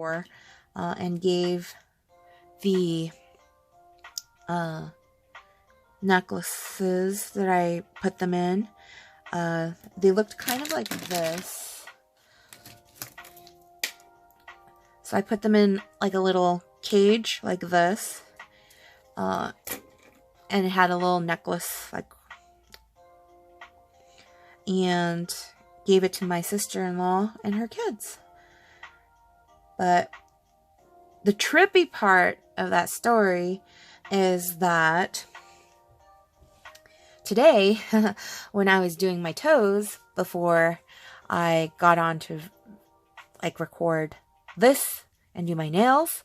before and gave the necklaces that I put them in. They looked kind of like this. So I put them in like a little cage like this. And it had a little necklace and gave it to my sister-in-law and her kids. But the trippy part of that story is that today, when I was doing my toes before I got on to record this and do my nails,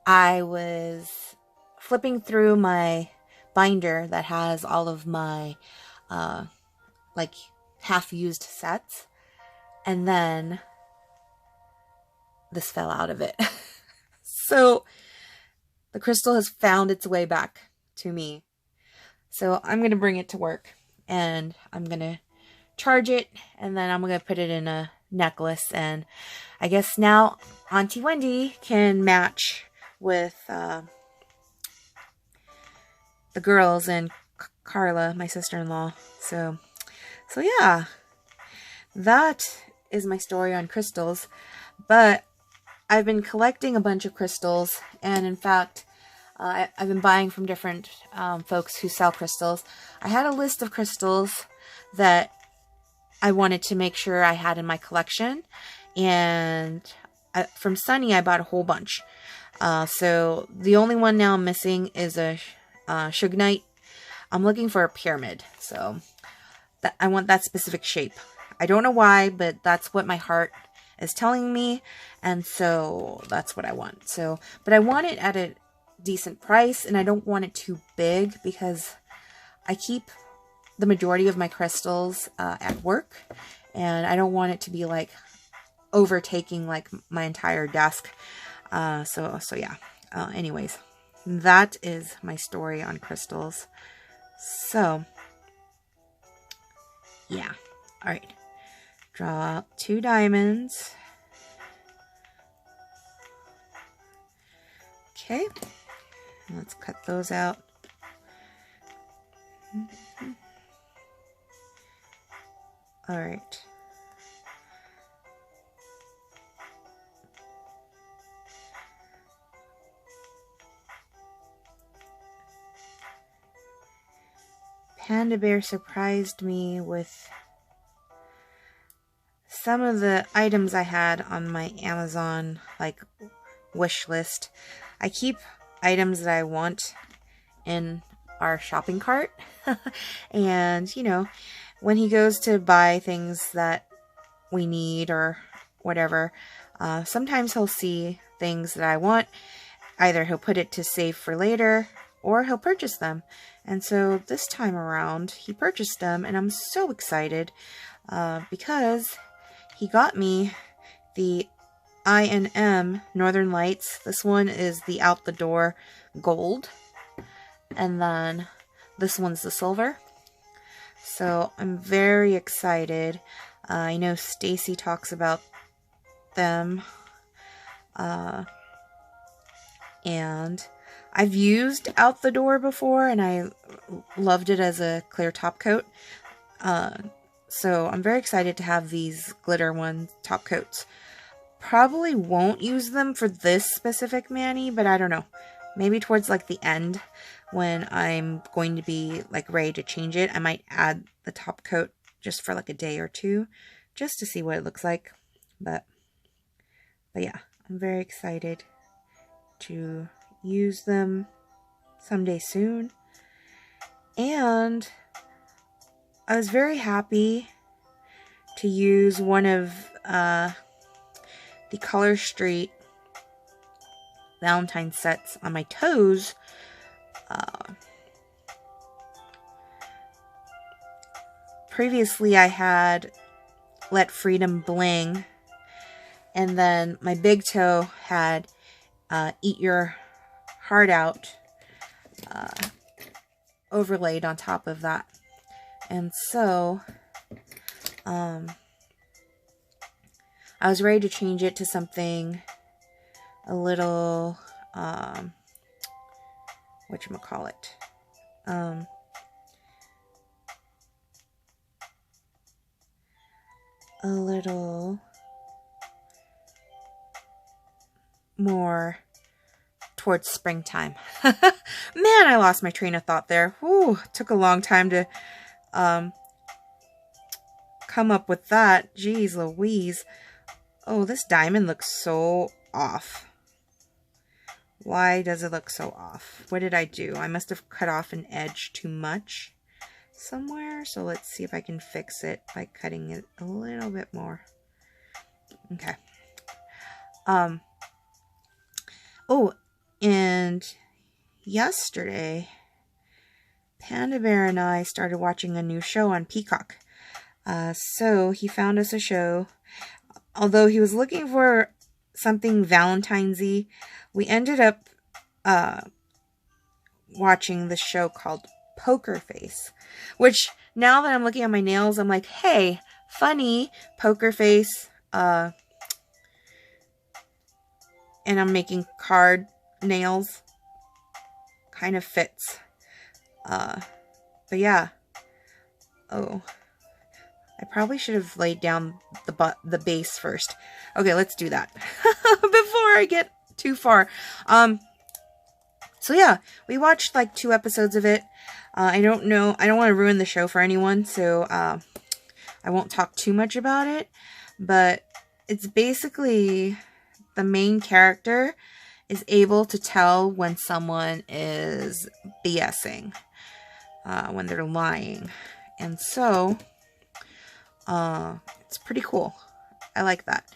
I was flipping through my binder that has all of my half-used sets, and then this fell out of it. So the crystal has found its way back to me. So I'm going to bring it to work, and I'm going to charge it, and then I'm going to put it in a necklace. And I guess now Auntie Wendy can match with the girls and Carla, my sister-in-law. So yeah, that is my story on crystals. But I've been collecting a bunch of crystals, and in fact, I've been buying from different folks who sell crystals. I had a list of crystals that I wanted to make sure I had in my collection, and from Sunny I bought a whole bunch. So the only one now I'm missing is a Sugnite. I'm looking for a pyramid, so I want that specific shape. I don't know why, but that's what my heart is telling me, and so that's what I want. So, but I want it at a decent price, and I don't want it too big because I keep the majority of my crystals at work, and I don't want it to be like overtaking like my entire desk. So yeah. Anyways, that is my story on crystals. So yeah. All right. Draw out 2 diamonds. Okay. Let's cut those out. All right. Panda Bear surprised me with some of the items I had on my Amazon wish list. I keep items that I want in our shopping cart. And, when he goes to buy things that we need or whatever, sometimes he'll see things that I want. Either he'll put it to save for later, or he'll purchase them. And so this time around, he purchased them, and I'm so excited because he got me the I&M Northern Lights. This one is the Out the Door Gold, and then this one's the Silver. So I'm very excited. I know Stacy talks about them, and I've used Out the Door before, and I loved it as a clear top coat. So I'm very excited to have these glitter top coats. Probably won't use them for this specific mani, but I don't know. Maybe towards the end, when I'm going to be ready to change it, I might add the top coat just for a day or two, just to see what it looks like. But yeah, I'm very excited to use them someday soon. And I was very happy to use one of the Color Street Valentine sets on my toes. Previously I had Let Freedom Bling, and then my big toe had Eat Your Heart Out overlaid on top of that. And so I I was ready to change it to something a little, whatchamacallit, a little more towards springtime. Man, I lost my train of thought there. Whew, took a long time to come up with that. Jeez Louise. Oh, this diamond looks so off. Why does it look so off? What did I do? I must have cut off an edge too much somewhere. So let's see if I can fix it by cutting it a little bit more. Okay. Oh, and yesterday, Panda Bear and I started watching a new show on Peacock. So he found us a show. Although he was looking for something Valentine's-y, we ended up watching this show called Poker Face. Which, now that I'm looking at my nails, I'm like, hey, funny, Poker Face. And I'm making card nails. Kind of fits. But yeah. Oh. I probably should have laid down the base first. Okay, let's do that. Before I get too far. So yeah, we watched like 2 episodes of it. I don't know. I don't want to ruin the show for anyone. So I won't talk too much about it. But it's basically the main character is able to tell when someone is BSing. When they're lying. And so it's pretty cool. I like that.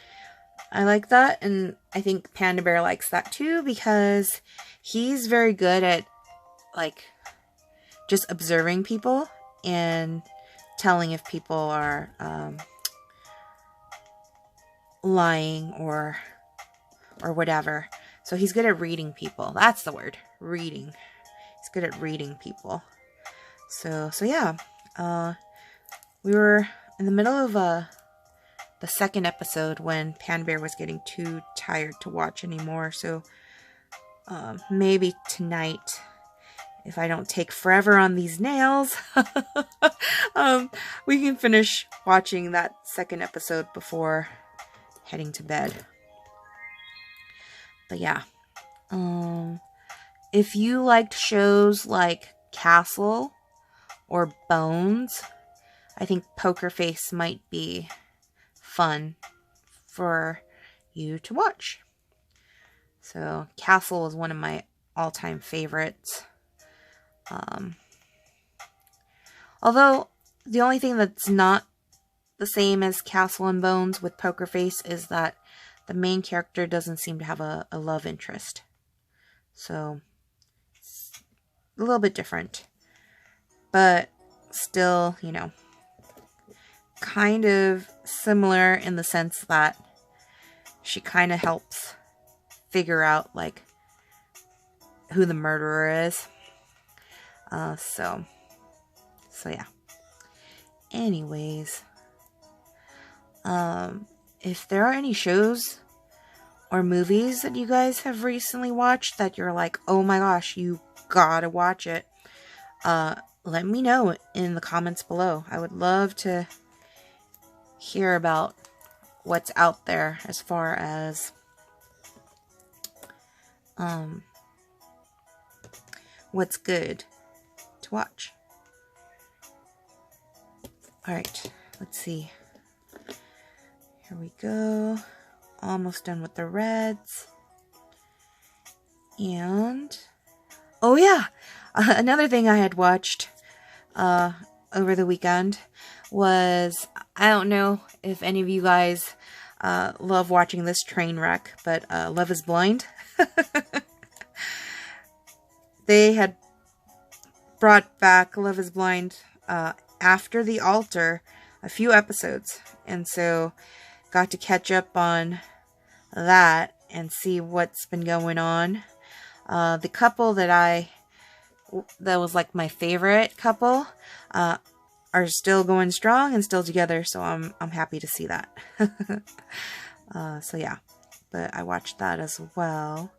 And I think Panda Bear likes that too, because he's very good at like just observing people and telling if people are lying or whatever. So he's good at reading people. That's the word. Reading. He's good at reading people. So yeah. We were in the middle of the 2nd episode when Panda Bear was getting too tired to watch anymore. So maybe tonight, if I don't take forever on these nails, we can finish watching that 2nd episode before heading to bed. But yeah. If you liked shows like Castle or Bones, I think Poker Face might be fun for you to watch. So Castle is one of my all-time favorites. Although the only thing that's not the same as Castle and Bones with Poker Face is that the main character doesn't seem to have a love interest. So it's a little bit different. But still, you know, kind of similar in the sense that she kind of helps figure out like who the murderer is. So yeah. Anyways, if there are any shows or movies that you guys have recently watched that you're like, oh my gosh, you gotta watch it, let me know in the comments below. I would love to hear about what's out there as far as what's good to watch. Alright, let's see. Here we go. Almost done with the reds. And oh yeah, another thing I had watched over the weekend was, I don't know if any of you guys love watching this train wreck, but Love is Blind. They had brought back Love is Blind after The Altar, a few episodes, and so got to catch up on that and see what's been going on. The couple that was like my favorite couple are still going strong and still together, so I'm happy to see that. So yeah, but I watched that as well.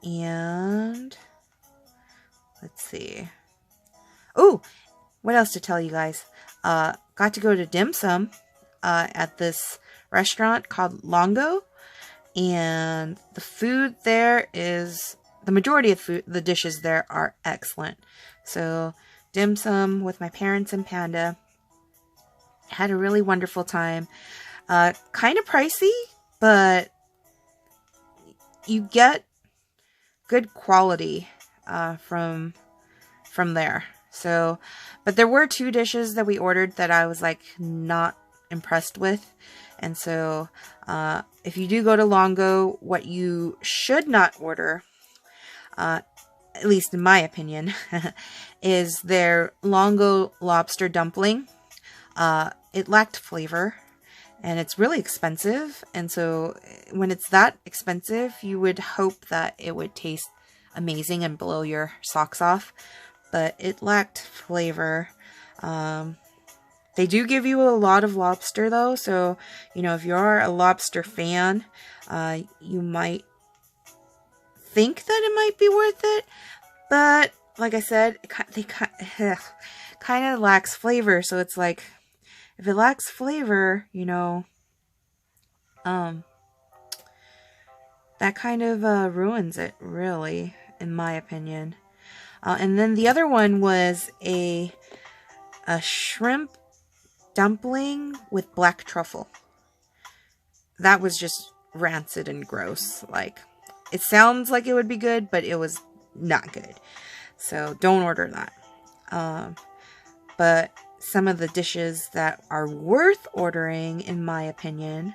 And let's see. Oh, what else to tell you guys? Got to go to dim sum at this restaurant called Longo, and the food there is, the majority of the dishes there are excellent. So dim sum with my parents and Panda. Had a really wonderful time. Kind of pricey, but you get good quality from there. So, but there were 2 dishes that we ordered that I was like not impressed with. And so, if you do go to Longo, what you should not order, at least in my opinion, is their Longo lobster dumpling. It lacked flavor, and it's really expensive. And so when it's that expensive, you would hope that it would taste amazing and blow your socks off. But it lacked flavor. They do give you a lot of lobster though. So, you know, if you're a lobster fan, you might think that it might be worth it. But like I said, they kind of lacks flavor. So it's like, if it lacks flavor, you know, that kind of ruins it, really, in my opinion. And then the other one was a shrimp dumpling with black truffle. That was just rancid and gross. Like, it sounds like it would be good, but it was not good. So don't order that. But some of the dishes that are worth ordering, in my opinion,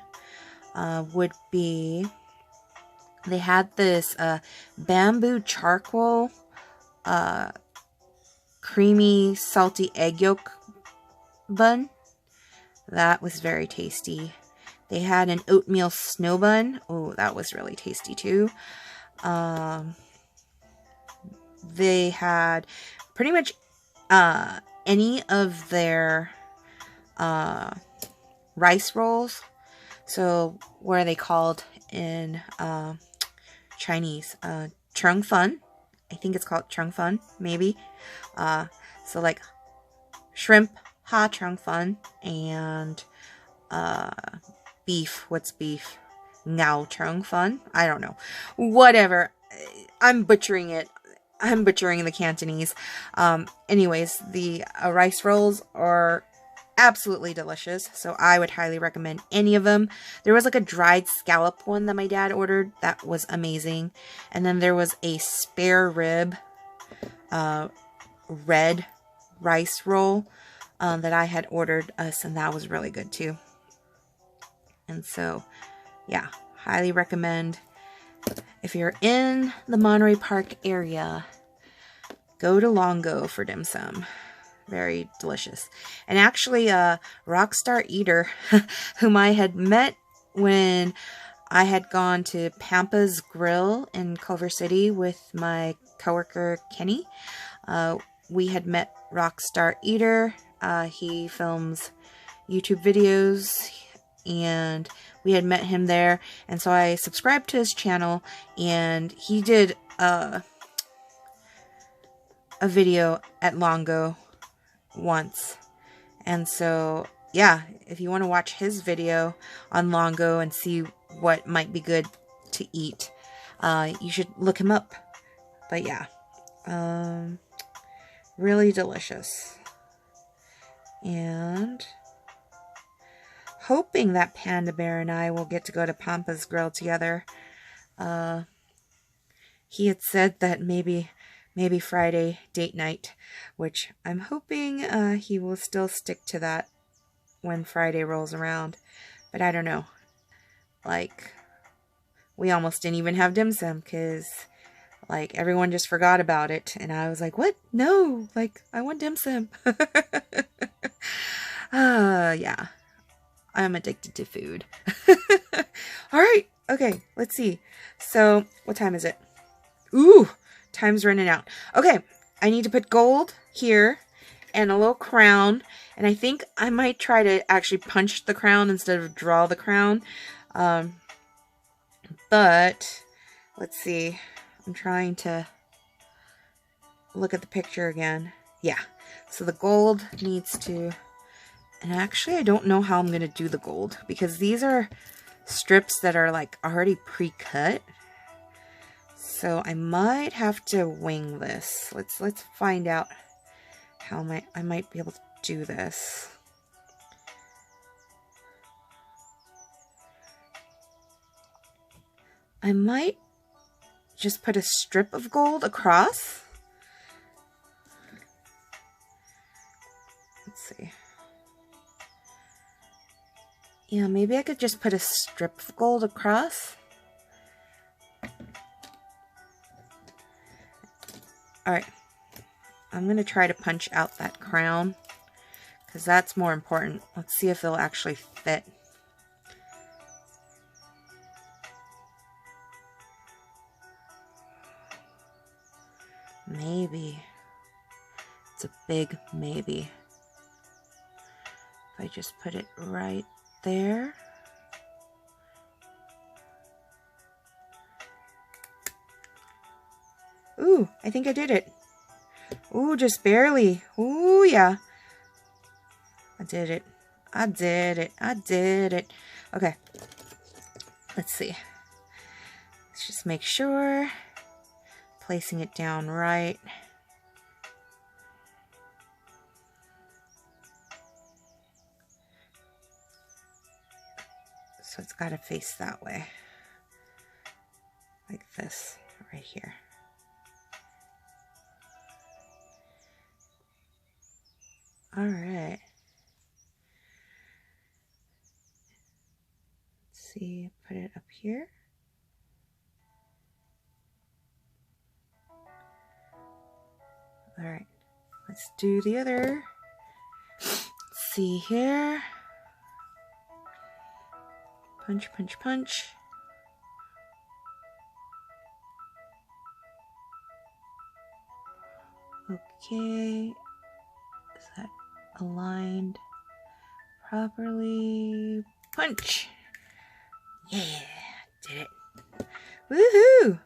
would be, they had this bamboo charcoal creamy salty egg yolk bun. That was very tasty. They had an oatmeal snow bun. Oh, that was really tasty too. They had pretty much any of their rice rolls. So what are they called in Chinese? Chung fun. I think it's called chung fun, maybe. So like shrimp ha chung fun, and beef. What's beef? Ngao chung fun. I don't know. Whatever. I'm butchering it. I'm butchering the Cantonese. Anyways, the rice rolls are absolutely delicious, so I would highly recommend any of them. There was like a dried scallop one that my dad ordered. That was amazing. And then there was a spare rib red rice roll that I had ordered us, and that was really good too. And so, yeah, highly recommend. If you're in the Monterey Park area, go to Longo for dim sum. Very delicious. And actually, Rockstar Eater, whom I had met when I had gone to Pampa's Grill in Culver City with my coworker Kenny. We had met Rockstar Eater. He films YouTube videos, and we had met him there. And so I subscribed to his channel, and he did a video at Longo once. And so, yeah, if you want to watch his video on Longo and see what might be good to eat, you should look him up. But yeah, really delicious. And hoping that Panda Bear and I will get to go to Pampa's Grill together. He had said that maybe Friday date night, which I'm hoping he will still stick to that when Friday rolls around. But I don't know. Like, we almost didn't even have dim sum because, like, everyone just forgot about it. And I was like, what? No, like, I want dim sum. Yeah. I'm addicted to food. All right. Okay, let's see. So, what time is it? Ooh, time's running out. Okay, I need to put gold here and a little crown. And I think I might try to actually punch the crown instead of draw the crown. But let's see. I'm trying to look at the picture again. Yeah. So the gold needs to... And actually, I don't know how I'm going to do the gold, because these are strips that are like already pre-cut. So I might have to wing this. Let's find out how I might be able to do this. I might just put a strip of gold across. Let's see. Yeah, maybe I could just put a strip of gold across. Alright. I'm going to try to punch out that crown, because that's more important. Let's see if it'll actually fit. Maybe. It's a big maybe. If I just put it right there. Ooh, I think I did it. Ooh, just barely. Ooh, yeah. I did it. I did it. I did it. Okay. Let's see. Let's just make sure. Placing it down right. So it's got to face that way. Like this, right here. All right. Let's see, put it up here. All right, let's do the other. Let's see here. Punch, punch, punch. Okay. Is that aligned properly? Punch! Yeah, did it. Woohoo!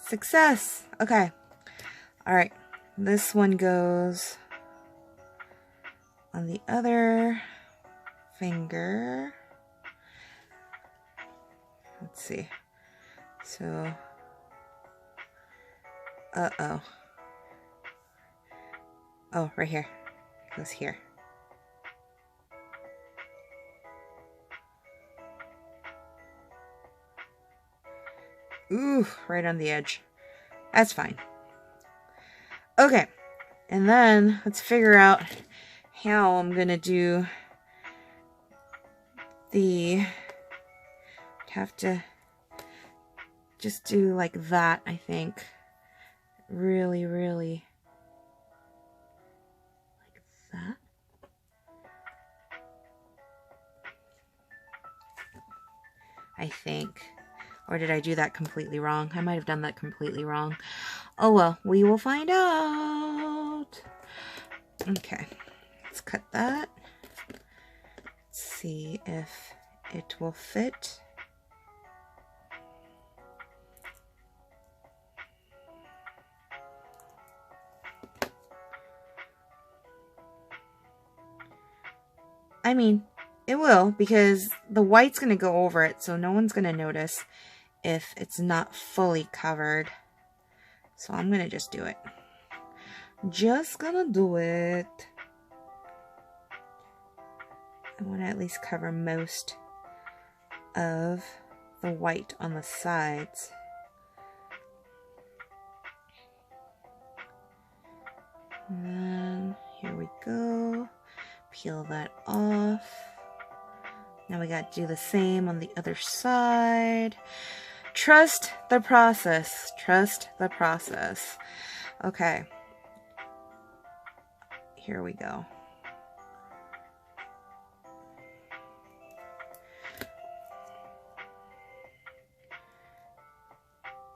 Success! Okay. Alright. This one goes on the other finger. Let's see. So, uh-oh. Oh, right here. It goes here. Ooh, right on the edge. That's fine. Okay. And then let's figure out how I'm gonna do the... have to just do like that, I think. Really, really like that. I think. Or did I do that completely wrong? I might have done that completely wrong. Oh well, we will find out. Okay, let's cut that. Let's see if it will fit. I mean, it will, because the white's going to go over it, so no one's going to notice if it's not fully covered. So I'm going to just do it. Just gonna do it. I want to at least cover most of the white on the sides. And then here we go. Peel that off. Now we got to do the same on the other side. Trust the process. Trust the process. Okay. Here we go.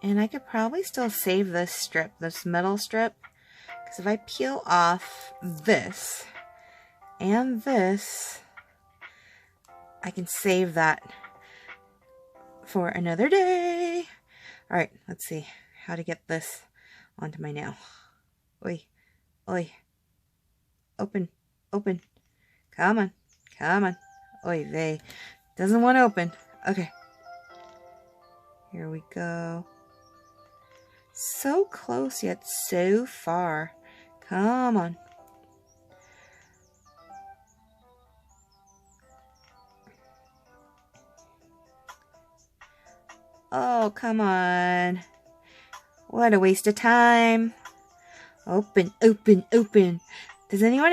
And I could probably still save this strip, this metal strip, because if I peel off this and this, I can save that for another day. All right, let's see how to get this onto my nail. Oi, oi. Open, open. Come on, come on. Oy vey. Doesn't want to open. Okay. Here we go. So close yet so far. Come on. Oh, come on. What a waste of time. Open, open, open. Does anyone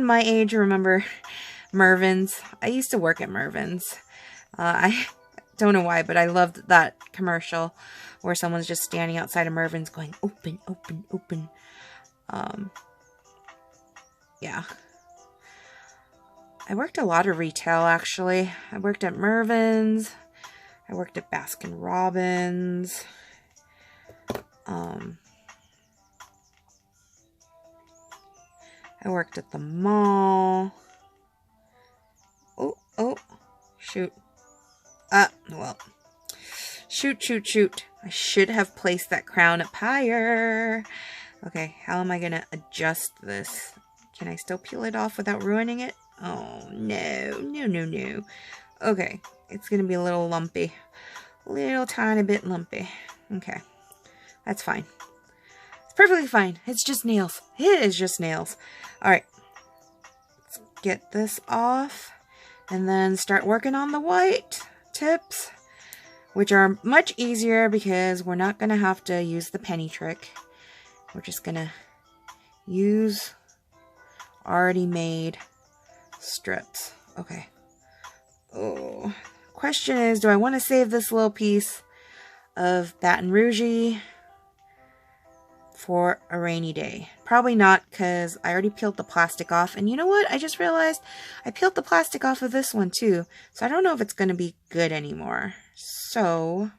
my age remember Mervyn's? I used to work at Mervyn's. I don't know why, but I loved that commercial where someone's just standing outside of Mervyn's going, open, open, open. Yeah. I worked a lot of retail, actually. I worked at Mervyn's. I worked at Baskin Robbins. I worked at the mall. Oh, shoot. Well. Shoot. I should have placed that crown up higher. Okay, how am I gonna adjust this? Can I still peel it off without ruining it? Oh, no. Okay, it's gonna be a little lumpy. A little tiny bit lumpy. Okay, that's fine. It's perfectly fine. It's just nails. It is just nails. Alright, let's get this off and then start working on the white tips, which are much easier because we're not going to have to use the penny trick. We're just going to use already made strips. Okay. Oh, question is, do I want to save this little piece of Baton Rougey for a rainy day? Probably not, because I already peeled the plastic off. And you know what? I just realized I peeled the plastic off of this one too. So I don't know if it's going to be good anymore. So,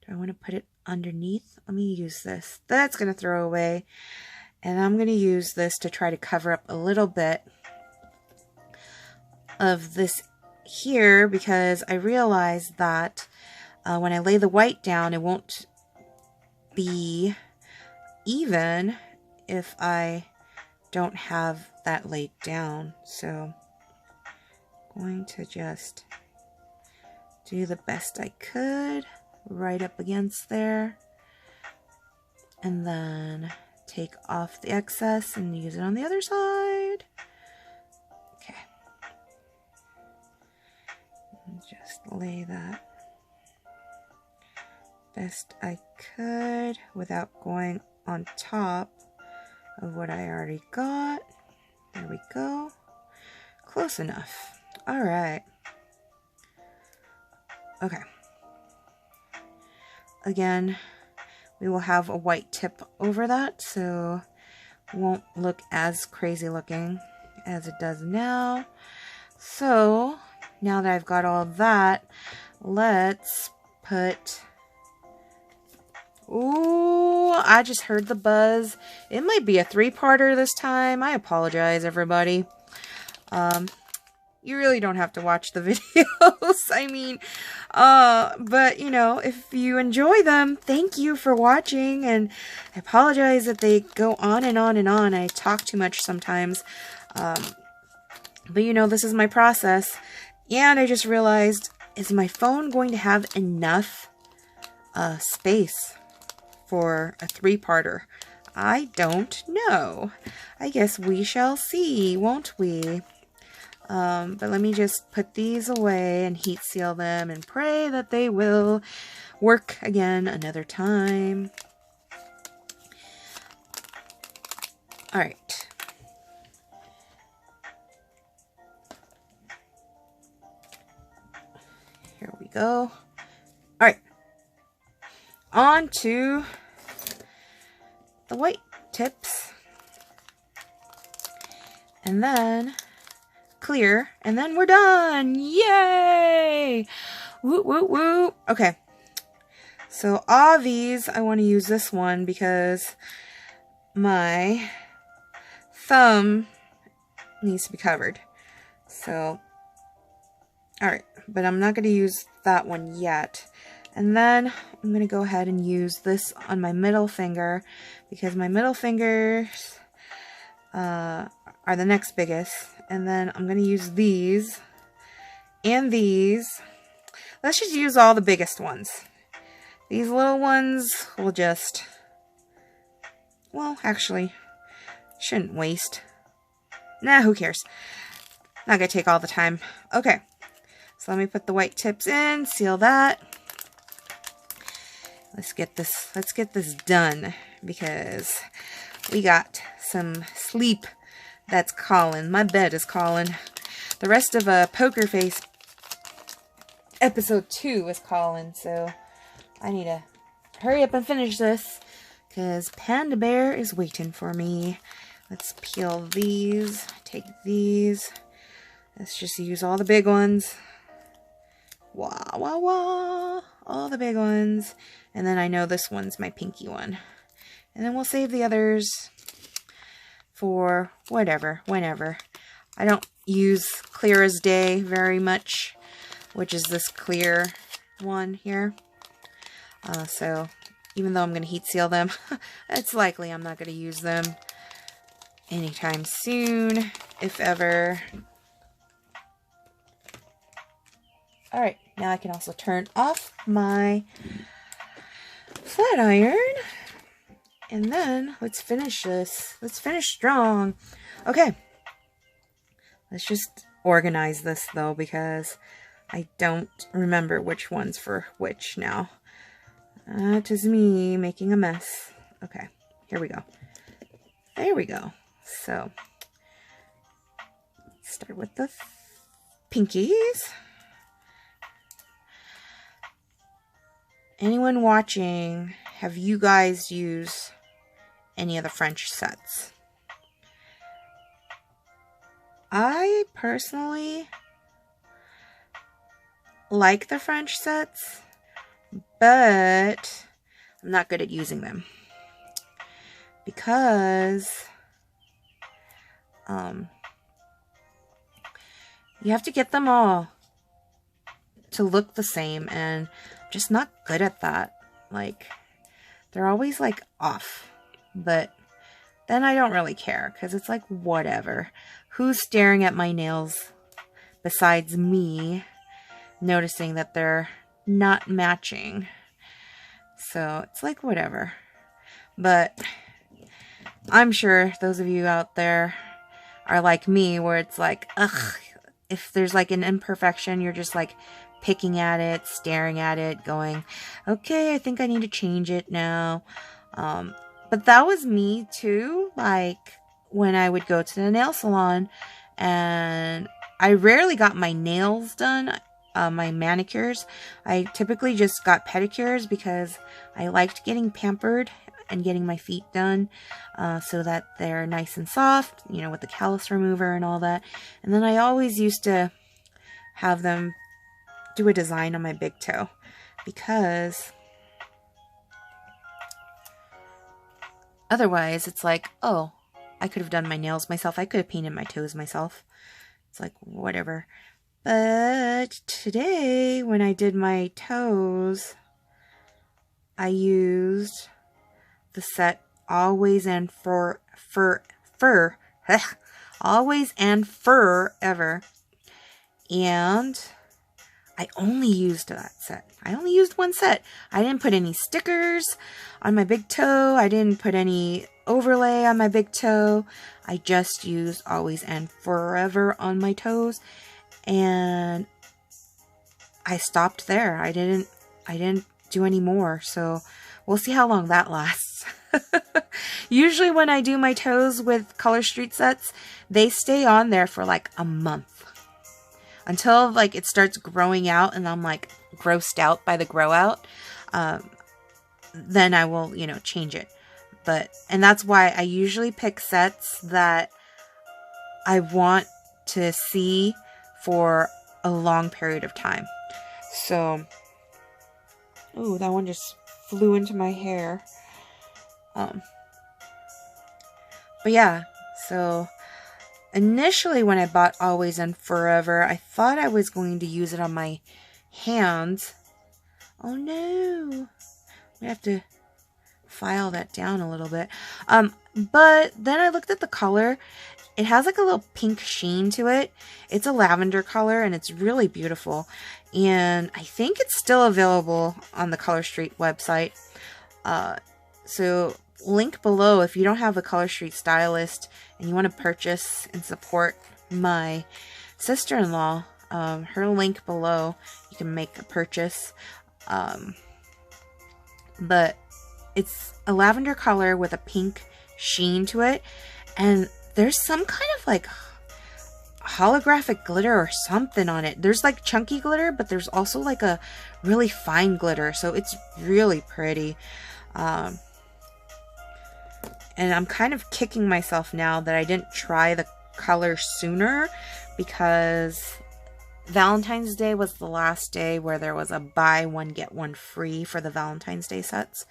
do I want to put it underneath? Let me use this. That's going to throw away. And I'm going to use this to try to cover up a little bit of this here, because I realized that when I lay the white down, it won't be even if I don't have that laid down. So I'm going to just do the best I could right up against there, and then take off the excess and use it on the other side. Okay, and just lay that best I could without going on top of what I already got. There we go. Close enough. All right. Okay. Again, we will have a white tip over that, so it won't look as crazy looking as it does now. So now that I've got all that, let's put... Ooh, I just heard the buzz. It might be a 3-parter this time. I apologize, everybody. You really don't have to watch the videos. I mean, but, you know, if you enjoy them, thank you for watching. And I apologize that they go on and on and on. I talk too much sometimes. But, you know, this is my process. And I just realized, is my phone going to have enough space for a 3-parter? I don't know. I guess we shall see, won't we? But let me just put these away and heat seal them and pray that they will work again another time. All right. Here we go. All right. On to the white tips. And then clear, and then we're done. Yay! Woo, woo, woo. Okay. So all these, I want to use this one because my thumb needs to be covered. So Alright, but I'm not going to use that one yet. And then I'm going to go ahead and use this on my middle finger, because my middle fingers are the next biggest. And then I'm going to use these and these. Let's just use all the biggest ones. These little ones will just, well, actually, shouldn't waste. Nah, who cares? Not going to take all the time. Okay. So let me put the white tips in, seal that. Let's get this done, because we got some sleep that's calling. My bed is calling. The rest of Poker Face episode 2 is calling, so I need to hurry up and finish this, because Panda Bear is waiting for me. Let's peel these, take these. Let's just use all the big ones. Wah, wah, wah. All the big ones. And then I know this one's my pinky one. And then we'll save the others for whatever, whenever. I don't use Clear as Day very much, which is this clear one here. So even though I'm going to heat seal them, it's likely I'm not going to use them anytime soon, if ever. Alright, now I can also turn off my flat iron. And then let's finish this. Let's finish strong. Okay. Let's just organize this though, because I don't remember which one's for which now. That is me making a mess. Okay, here we go. There we go. So, start with the pinkies. Anyone watching, have you guys used any of the French sets? I personally like the French sets, but I'm not good at using them, because you have to get them all to look the same, and I'm just not good at that. Like, they're always like off, but then I don't really care, because it's like, whatever. Who's staring at my nails besides me, noticing that they're not matching? So it's like, whatever. But I'm sure those of you out there are like me, where it's like, ugh, if there's like an imperfection, you're just like picking at it, staring at it, going, okay, I think I need to change it now. But that was me too, like when I would go to the nail salon, and I rarely got my nails done, my manicures. I typically just got pedicures, because I liked getting pampered and getting my feet done, so that they're nice and soft, you know, with the callus remover and all that. And then I always used to have them do a design on my big toe, because otherwise it's like, oh, I could have done my nails myself. I could have painted my toes myself. It's like, whatever. But today, when I did my toes, I used the set Always and Always and Forever. And I only used that set. I only used one set. I didn't put any stickers on my big toe. I didn't put any overlay on my big toe. I just used Always and Forever on my toes. And I stopped there. I didn't do any more. So we'll see how long that lasts. Usually when I do my toes with Color Street sets, they stay on there for like a month. Until like it starts growing out and I'm like grossed out by the grow out. Then I will, you know, change it. And that's why I usually pick sets that I want to see for a long period of time. So, ooh, that one just flew into my hair. But yeah, so initially when I bought Always and Forever, I thought I was going to use it on my hands. Oh no. I have to file that down a little bit. But then I looked at the color. It has like a little pink sheen to it. It's a lavender color and it's really beautiful. And I think it's still available on the Color Street website. So link below if you don't have a Color Street stylist and you want to purchase and support my sister-in-law. Her link below, you can make a purchase. But it's a lavender color with a pink sheen to it. And there's some kind of like holographic glitter or something on it. There's like chunky glitter, but there's also like a really fine glitter. So it's really pretty. And I'm kind of kicking myself now that I didn't try the color sooner, because Valentine's Day was the last day where there was a buy one get one free for the Valentine's Day sets.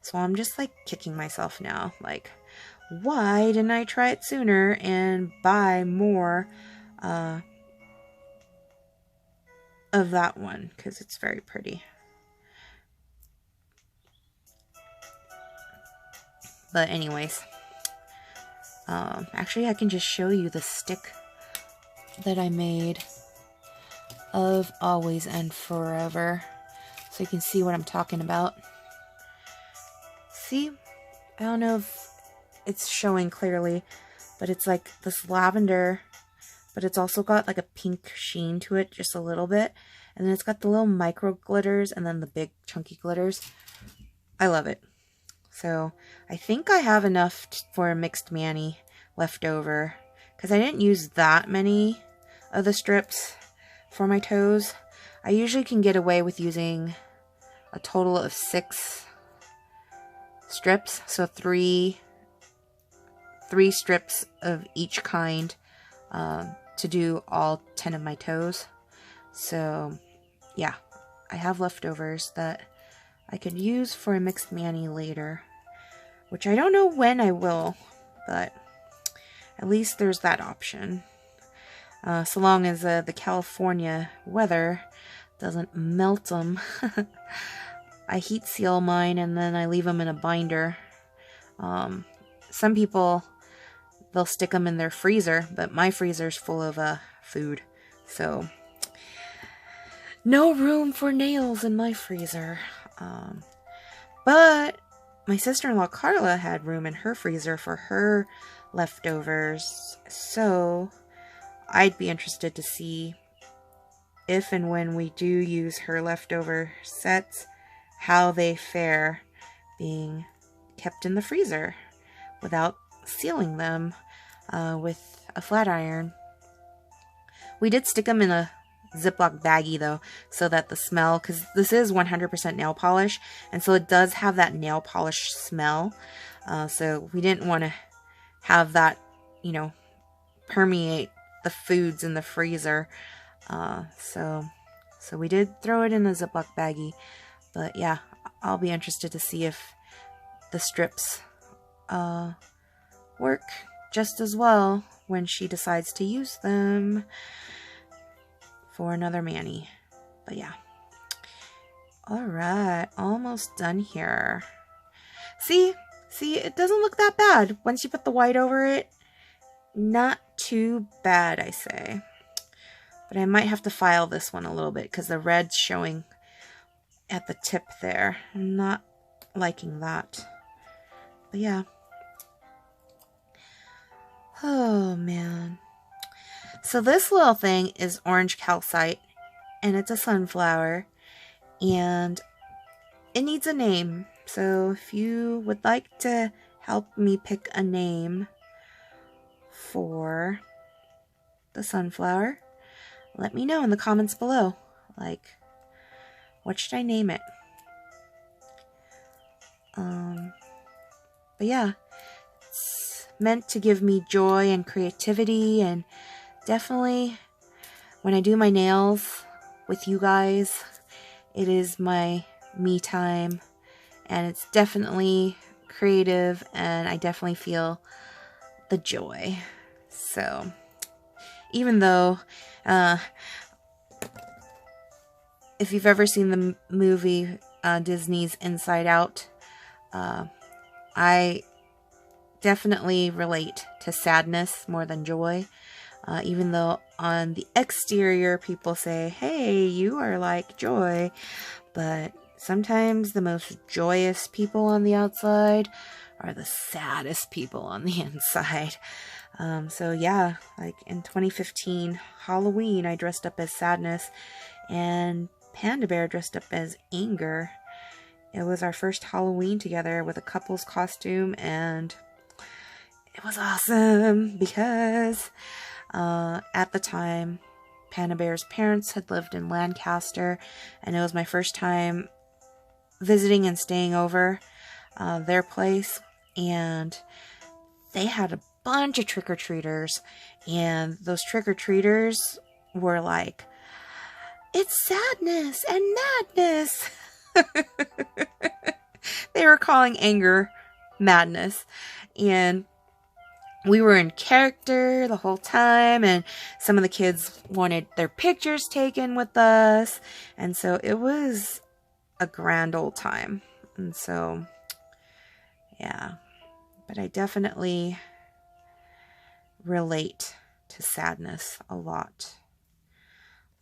So I'm just like kicking myself now. Like, why didn't I try it sooner and buy more of that one? Because it's very pretty. But anyways, actually I can just show you the stick that I made of Always and Forever, so you can see what I'm talking about. See? I don't know if it's showing clearly, but it's like this lavender, but it's also got like a pink sheen to it, just a little bit. And then it's got the little micro glitters and then the big chunky glitters. I love it. So I think I have enough for a mixed mani left over, because I didn't use that many of the strips for my toes. I usually can get away with using a total of 6 strips, so three strips of each kind to do all 10 of my toes. So yeah, I have leftovers that I could use for a mixed mani later, which I don't know when I will, but at least there's that option. So long as the California weather doesn't melt them. I heat seal mine and then I leave them in a binder. Some people, they'll stick them in their freezer, but my freezer's full of food, so no room for nails in my freezer. But my sister-in-law Carla had room in her freezer for her leftovers, so I'd be interested to see if and when we do use her leftover sets, how they fare being kept in the freezer without sealing them with a flat iron. We did stick them in a Ziploc baggie though, so that the smell, because this is 100% nail polish, and so it does have that nail polish smell. So we didn't want to have that, you know, permeate the foods in the freezer. So we did throw it in a Ziploc baggie. But yeah, I'll be interested to see if the strips work just as well when she decides to use them for another mani. But yeah. Alright, almost done here. See, it doesn't look that bad once you put the white over it. Not too bad, I say. But I might have to file this one a little bit because the red's showing at the tip there. I'm not liking that. But yeah. Oh man. So this little thing is orange calcite, and it's a sunflower, and it needs a name. So if you would like to help me pick a name for the sunflower, let me know in the comments below. Like, what should I name it? But yeah, it's meant to give me joy and creativity, and definitely when I do my nails with you guys, it is my me time, and it's definitely creative, and I definitely feel the joy. So even though, if you've ever seen the movie Disney's Inside Out, I definitely relate to sadness more than joy. Even though on the exterior people say, hey, you are like joy, but sometimes the most joyous people on the outside are the saddest people on the inside. So yeah, like in 2015 Halloween, I dressed up as sadness, and Panda Bear dressed up as anger. It was our first Halloween together with a couple's costume, and it was awesome because at the time, Panda Bear's parents had lived in Lancaster, and it was my first time visiting and staying over their place, and they had a bunch of trick-or-treaters, and those trick-or-treaters were like, it's sadness and madness. They were calling anger madness, and we were in character the whole time, and some of the kids wanted their pictures taken with us, and so it was a grand old time. And so, yeah, but I definitely relate to sadness a lot.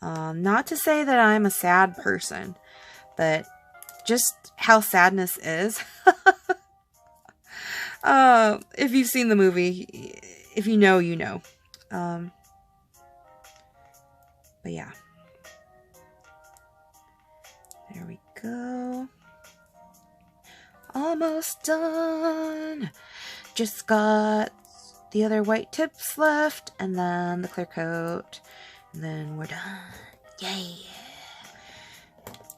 Not to say that I'm a sad person, but just how sadness is. If you've seen the movie, if you know, you know. But yeah. There we go. Almost done. Just got the other white tips left, and then the clear coat, and then we're done. Yay!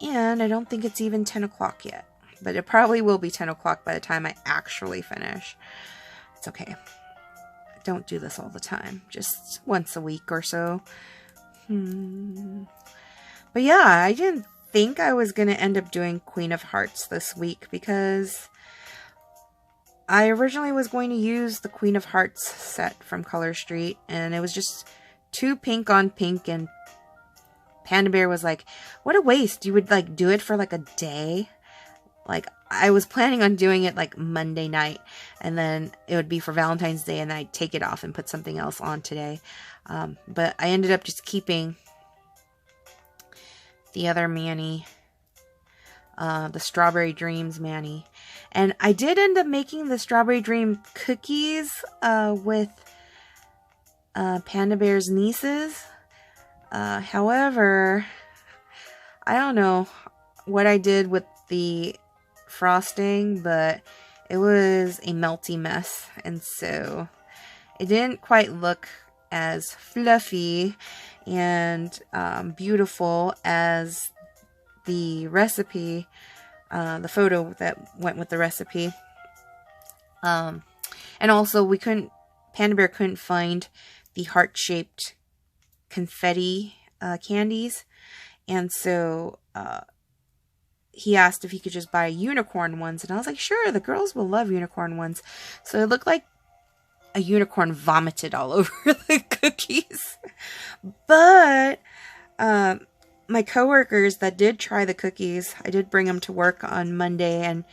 And I don't think it's even 10 o'clock yet. But it probably will be 10 o'clock by the time I actually finish. It's okay. I don't do this all the time. Just once a week or so. But yeah, I didn't think I was going to end up doing Queen of Hearts this week, because I originally was going to use the Queen of Hearts set from Color Street, and it was just 2 pink on pink, and Panda Bear was like, what a waste. You would like do it for like a day. Like, I was planning on doing it like Monday night, and then it would be for Valentine's Day, and then I'd take it off and put something else on today. But I ended up just keeping the other Manny, the Strawberry Dreams Manny. And I did end up making the Strawberry Dream cookies with Panda Bear's nieces. However, I don't know what I did with the frosting, but it was a melty mess, and so it didn't quite look as fluffy and beautiful as the recipe, the photo that went with the recipe. And also Panda Bear couldn't find the heart-shaped confetti candies, and so he asked if he could just buy unicorn ones, and I was like, sure, the girls will love unicorn ones. So it looked like a unicorn vomited all over the cookies. But my coworkers that did try the cookies, I did bring them to work on Monday, and